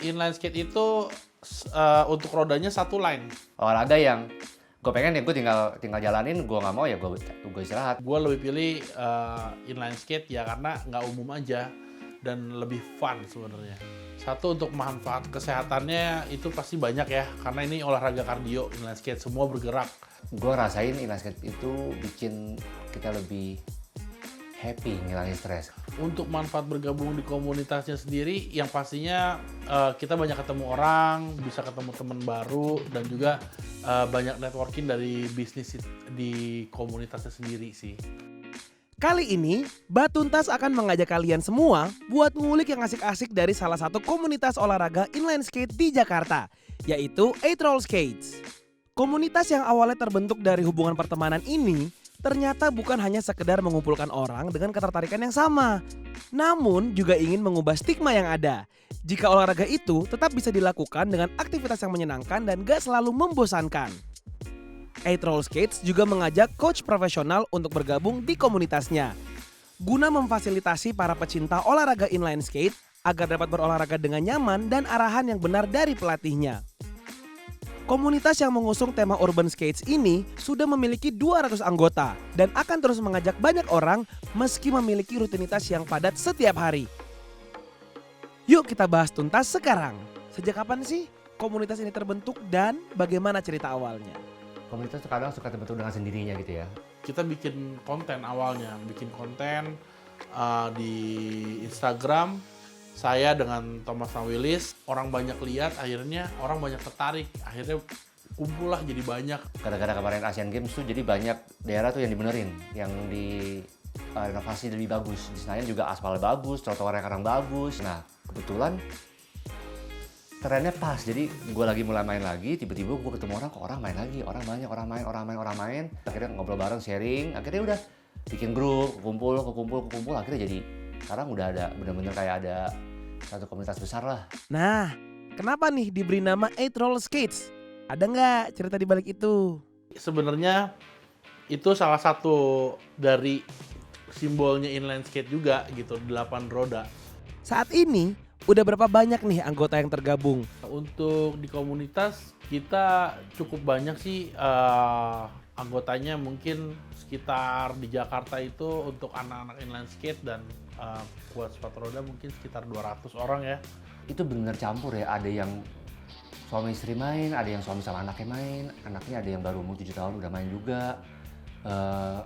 Inline skate itu untuk rodanya satu line. Olahraga yang gue pengen ya gue tinggal jalanin, gue nggak mau ya gue istirahat. Gue lebih pilih inline skate ya karena nggak umum aja dan lebih fun sebenarnya. Satu, untuk manfaat kesehatannya itu pasti banyak ya, karena ini olahraga kardio, inline skate, semua bergerak. Gue rasain inline skate itu bikin kita lebih happy, ngilangin stres. Untuk manfaat bergabung di komunitasnya sendiri, yang pastinya kita banyak ketemu orang, bisa ketemu teman baru, dan juga banyak networking dari bisnis di komunitasnya sendiri sih. Kali ini, Batuntas akan mengajak kalian semua buat ngulik yang asik-asik dari salah satu komunitas olahraga inline skate di Jakarta, yaitu 8Roll Skates. Komunitas yang awalnya terbentuk dari hubungan pertemanan ini ternyata bukan hanya sekedar mengumpulkan orang dengan ketertarikan yang sama, namun juga ingin mengubah stigma yang ada. Jika olahraga itu tetap bisa dilakukan dengan aktivitas yang menyenangkan dan gak selalu membosankan. 8Roll Skates juga mengajak coach profesional untuk bergabung di komunitasnya, guna memfasilitasi para pecinta olahraga inline skate agar dapat berolahraga dengan nyaman dan arahan yang benar dari pelatihnya. Komunitas yang mengusung tema Urban Skates ini sudah memiliki 200 anggota dan akan terus mengajak banyak orang meski memiliki rutinitas yang padat setiap hari. Yuk kita bahas tuntas sekarang. Sejak kapan sih komunitas ini terbentuk dan bagaimana cerita awalnya? Komunitas kadang suka terbentuk dengan sendirinya gitu ya. Kita bikin konten awalnya, bikin konten di Instagram. Saya dengan Thomas Willis, orang banyak lihat, akhirnya orang banyak tertarik. Akhirnya kumpul lah jadi banyak. Gara-gara kemarin Asian Games tuh jadi banyak daerah tuh yang dibenerin, yang di renovasi lebih bagus. Di Senayan juga aspal bagus, trotoarnya sekarang bagus. Nah kebetulan trennya pas, jadi gue lagi mulai main lagi, tiba-tiba gue ketemu orang, kok orang main lagi, orang banyak, orang main. Akhirnya ngobrol bareng, sharing, akhirnya udah bikin grup, kumpul, akhirnya jadi sekarang udah ada, bener-bener kayak ada satu komunitas besar lah. Nah, kenapa nih diberi nama 8Roll Skates? Ada nggak cerita di balik itu? Sebenarnya itu salah satu dari simbolnya inline skate juga gitu, 8 roda. Saat ini, udah berapa banyak nih anggota yang tergabung? Untuk di komunitas kita cukup banyak sih, anggotanya mungkin sekitar di Jakarta itu untuk anak-anak inline skate dan buat sepatu roda mungkin sekitar 200 orang ya. Itu bener campur ya, ada yang suami istri main, ada yang suami sama anaknya main, anaknya ada yang baru umur 7 tahun udah main juga,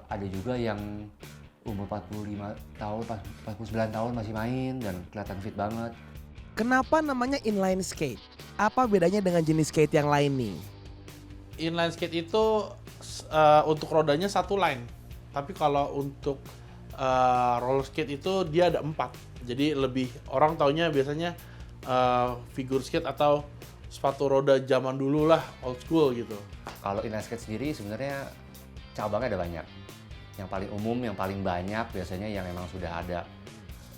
ada juga yang umur 45 tahun, 49 tahun masih main dan kelihatan fit banget. Kenapa namanya inline skate? Apa bedanya dengan jenis skate yang lain nih? Inline skate itu untuk rodanya satu line, tapi kalau untuk roller skate itu dia ada 4. Jadi lebih orang taunya biasanya figure skate atau sepatu roda zaman dulu lah, old school gitu. Kalau inline skate sendiri sebenarnya cabangnya ada banyak. Yang paling umum, yang paling banyak biasanya yang memang sudah ada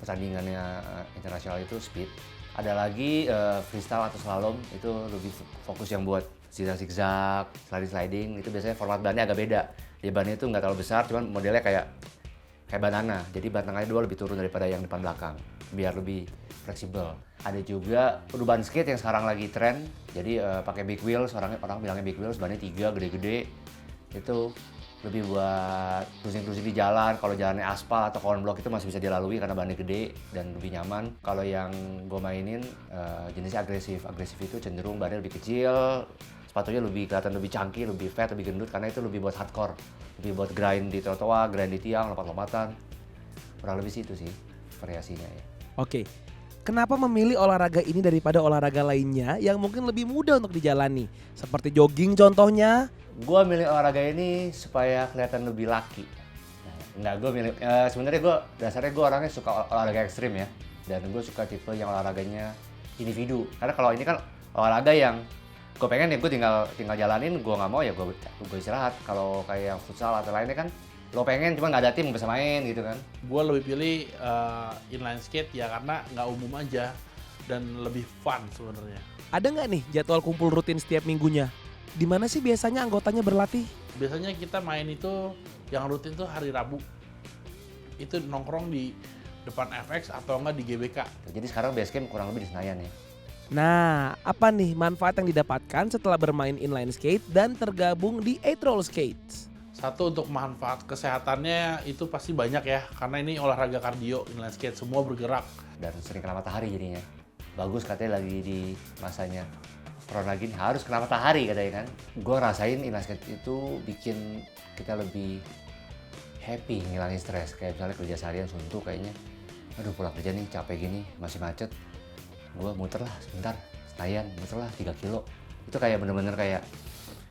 pertandingannya internasional itu speed. Ada lagi freestyle atau slalom, itu lebih fokus yang buat zigzag, sliding, itu biasanya format bannya agak beda. Jadi bannya itu nggak terlalu besar, cuman modelnya kayak banana. Jadi ban tengahnya dua lebih turun daripada yang depan belakang, biar lebih fleksibel. Ada juga urban skate yang sekarang lagi tren, jadi pakai big wheels, orang bilangnya big wheels, bannya 3 gede-gede. Itu lebih buat cruising di jalan. Kalau jalannya aspal atau corn block itu masih bisa dilalui karena bannya gede dan lebih nyaman. Kalau yang gue mainin jenisnya agresif itu cenderung bannya lebih kecil, sepatunya lebih kelihatan lebih chunky, lebih fat, lebih gendut karena itu lebih buat hardcore, lebih buat grind di trotoar, grind di tiang, lompat-lompatan. Kurang lebih situ sih variasinya ya. Oke, kenapa memilih olahraga ini daripada olahraga lainnya yang mungkin lebih mudah untuk dijalani? Seperti jogging contohnya. Gue milih olahraga ini supaya kelihatan lebih laki. Sebenarnya dasarnya gue orangnya suka olahraga ekstrim ya. Dan gue suka tipe yang olahraganya individu. Karena kalau ini kan olahraga yang gue pengen ya gue tinggal jalanin, gue nggak mau ya gue istirahat. Kalau kayak yang futsal atau lainnya kan lo pengen cuma nggak ada tim bisa main gitu kan. Gue lebih pilih inline skate ya karena nggak umum aja dan lebih fun sebenarnya. Ada nggak nih jadwal kumpul rutin setiap minggunya? Di mana sih biasanya anggotanya berlatih? Biasanya kita main itu yang rutin tuh hari Rabu. Itu nongkrong di depan FX atau enggak di GBK. Jadi sekarang base camp kurang lebih di Senayan ya. Nah, apa nih manfaat yang didapatkan setelah bermain inline skate dan tergabung di 8 Skates? Satu, untuk manfaat kesehatannya itu pasti banyak ya, karena ini olahraga kardio, inline skate, semua bergerak. Dan sering kena matahari jadinya. Bagus katanya lagi di masanya corona gini harus kena matahari katanya kan. Gue rasain inline skate itu bikin kita lebih happy, ngilangin stres. Kayak misalnya kerja seharian suntuk kayaknya, aduh pulang kerja nih capek gini, masih macet. Gue muter lah sebentar, Senayan, muter lah 3 kilo. Itu kayak bener-bener kayak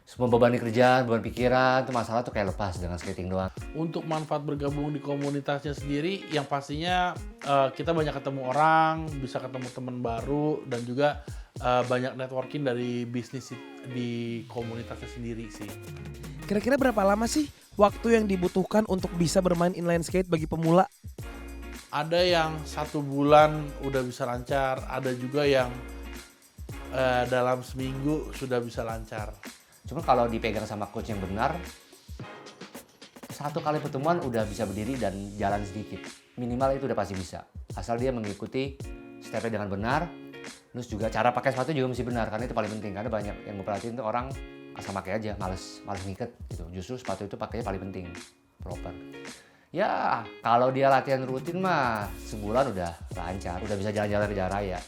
semua beban di kerjaan, beban pikiran, itu masalah tuh kayak lepas dengan skating doang. Untuk manfaat bergabung di komunitasnya sendiri, yang pastinya kita banyak ketemu orang, bisa ketemu teman baru, dan juga banyak networking dari bisnis di komunitasnya sendiri sih. Kira-kira berapa lama sih waktu yang dibutuhkan untuk bisa bermain inline skate bagi pemula? Ada yang 1 bulan udah bisa lancar, ada juga yang dalam seminggu sudah bisa lancar. Cuma kalau dipegang sama coach yang benar, 1 kali pertemuan udah bisa berdiri dan jalan sedikit. Minimal itu udah pasti bisa. Asal dia mengikuti stepnya dengan benar, terus juga cara pakai sepatu juga mesti benar, karena itu paling penting. Karena banyak yang gue perhatiin tuh orang asal pakai aja, males ngiket gitu. Justru sepatu itu pakainya paling penting, proper. Ya, kalau dia latihan rutin mah sebulan udah lancar, udah bisa jalan-jalan ke jalan raya.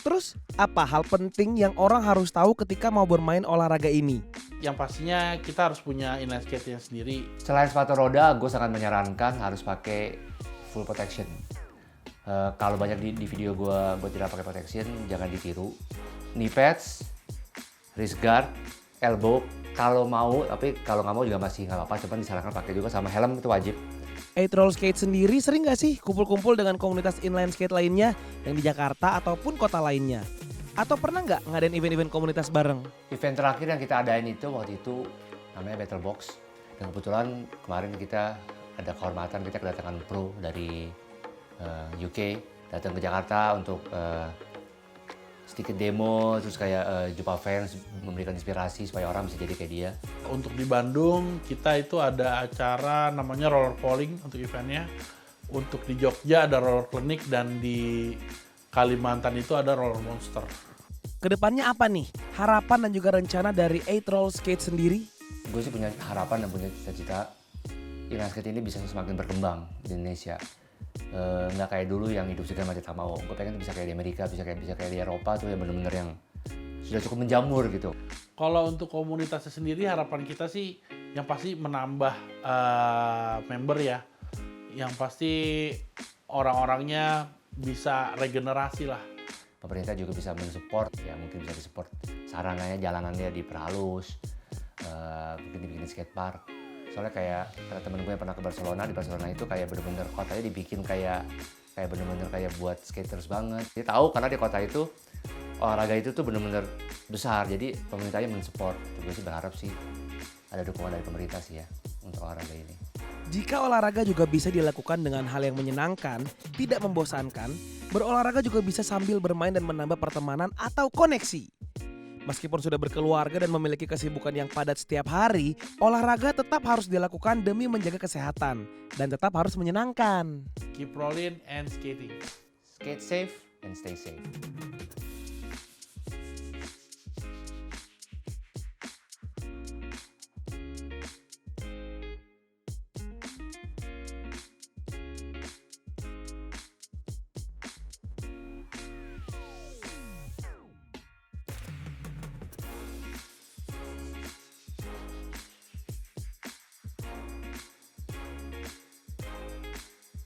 Terus, apa hal penting yang orang harus tahu ketika mau bermain olahraga ini? Yang pastinya kita harus punya inline skate-nya sendiri. Selain sepatu roda, gue sangat menyarankan harus pakai full protection. Kalau banyak di video gue tidak pakai protection, jangan ditiru. Knee pads, wrist guard, elbow, kalau mau, tapi kalau nggak mau juga masih nggak apa-apa, cuman disarankan pakai juga, sama helm itu wajib. 8 Skate sendiri sering gak sih kumpul-kumpul dengan komunitas inline skate lainnya yang di Jakarta ataupun kota lainnya? Atau pernah nggak ngadain event-event komunitas bareng? Event terakhir yang kita adain itu waktu itu namanya Battle Box. Dan kebetulan kemarin kita ada kehormatan, kita kedatangan pro dari UK datang ke Jakarta untuk sedikit demo, terus kayak jumpa fans, memberikan inspirasi supaya orang bisa jadi kayak dia. Untuk di Bandung, kita itu ada acara namanya roller polling untuk eventnya. Untuk di Jogja ada roller clinic, dan di Kalimantan itu ada roller monster. Kedepannya apa nih? Harapan dan juga rencana dari 8 Skate sendiri? Gue sih punya harapan dan punya cita-cita inline skate ini bisa semakin berkembang di Indonesia. Nggak kayak dulu yang hidup segala macam mau. Gue pengen bisa kayak di Amerika, bisa kayak di Eropa tuh yang bener-bener yang sudah cukup menjamur gitu. Kalau untuk komunitasnya sendiri, harapan kita sih yang pasti menambah member ya. Yang pasti orang-orangnya bisa regenerasi lah. Pemerintah juga bisa mensupport, ya mungkin bisa disupport sarananya, jalanannya diperhalus, mungkin dibikin skatepark. Soalnya kayak temen gue yang pernah ke Barcelona, di Barcelona itu kayak bener-bener kotanya dibikin kayak bener-bener kayak buat skaters banget. Dia tahu karena di kota itu olahraga itu tuh bener-bener besar, jadi pemerintahnya mensupport. Gue sih berharap sih ada dukungan dari pemerintah sih ya untuk olahraga ini. Jika olahraga juga bisa dilakukan dengan hal yang menyenangkan, tidak membosankan, berolahraga juga bisa sambil bermain dan menambah pertemanan atau koneksi. Meskipun sudah berkeluarga dan memiliki kesibukan yang padat setiap hari, olahraga tetap harus dilakukan demi menjaga kesehatan dan tetap harus menyenangkan. Keep rolling and skating. Skate safe and stay safe.